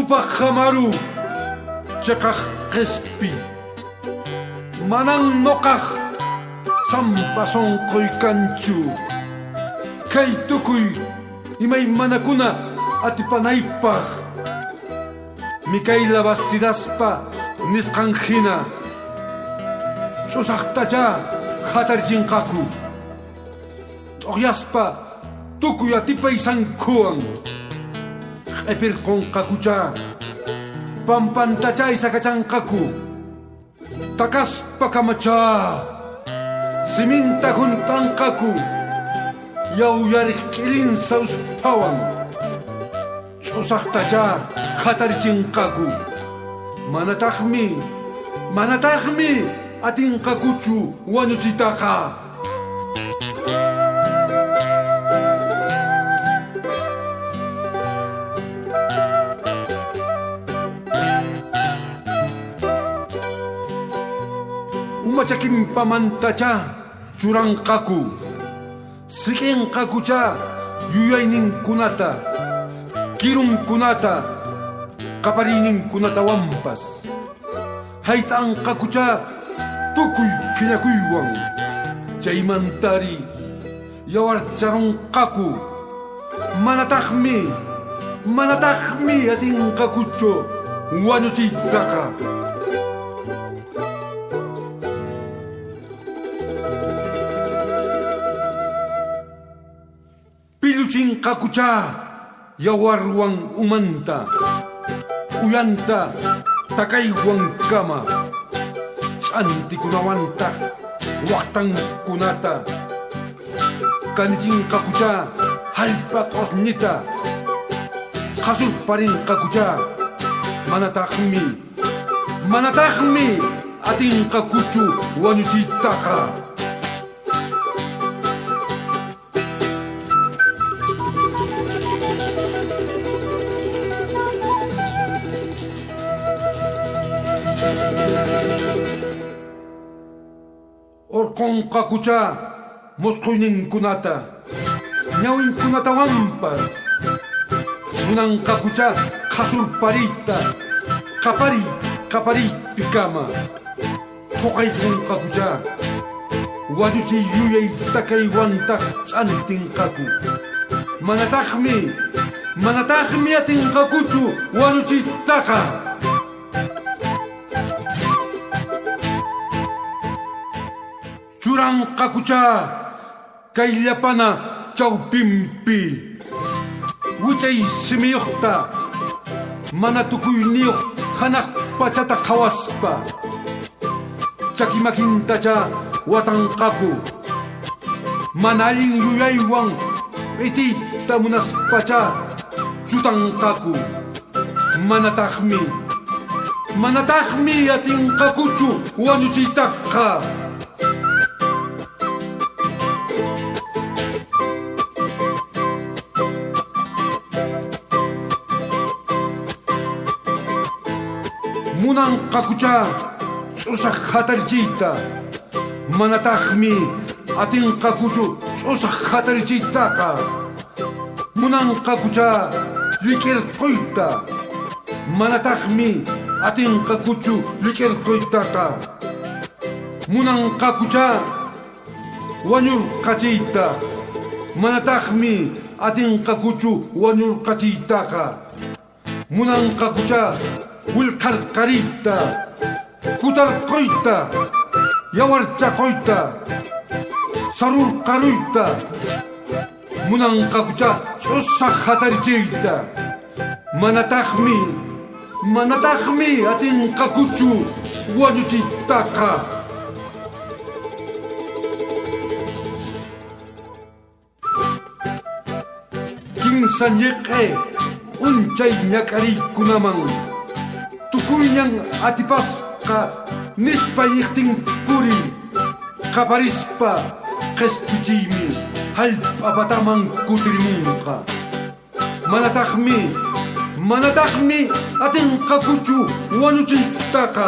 tupa khamaru chakaq qispi manan noqaq sampa sonqoy kanchu kay tukuy imaymanakuna atipanaypaq Mikayla Bastidaspa nisqan hina ch'usaqtacha hatarichinqaku t'uqyaspa tukuy atipay sankuwan q'ipirqunqakucha pampantacha isakachanqaku takaspa kamacha siminta juntanqaku yawyariq k'ilinsa uspawan ch'usaqtacha hatarichinqaku manataqmi atinqakuchu wañuchitaqa umachakinpamantacha churanqaku siqinqakucha yuyayninkunata kirunkunata qapariyninkunata wampas hayt'anqakucha tukuy phiñakuywan chaymantari yawarcharunqaku manataqmi atinqakuchu wañuchiytaqa piluchinqakucha yawarwan umanta uyanta takaywan kama ch'antikunawantaq waqtankunata kanichinqakucha hallp'a q'usñita qasurparinqakucha manataqmi atinqakuchu wañuchiytaqa Orqonqakucha musquyninkunata ñawinkunata wampas munanqakucha qasurpariyta qapariypi kama tuqaykunqakucha wañuchiy yuyay takaywantaq ch'antinqaku manataqmi atinqakuchu wañuchiytaqa churanqakucha kayllapana chawpinpi wichay simiyuqta mana tukuyniyuq hanaq pachata qhawaspa chakimakintacha watanqaku mana allin yuyaywan p'itiyta munaspacha chutanqaku manataqmi atinqakuchu wañuchiytaqa munanqakucha ch'usaq hatarichiyta manataqmi atinqakuchu ch'usaq hatarichiytaqa munanqakucha liqirquyta manataqmi atinqakuchu liqirquytaqa munanqakucha wañurqachiyta manataqmi atinqakuchu wañurqachiytaqa munanqakucha wilqarqariyta kutarquyta yawarchaquyta sarurqaruyta munanqakucha ch'usaq hatarichiyta manataqmi atinqakuchu wañuchiytaqa kimsa ñiq'e unchay ñak'ariykunaman tukuyñan atipasqa nispa lliqtinkuri qaparispa qespichiymi hallp'apataman kutirimunqa manataqmi atinqakuchu wañuchiytaqa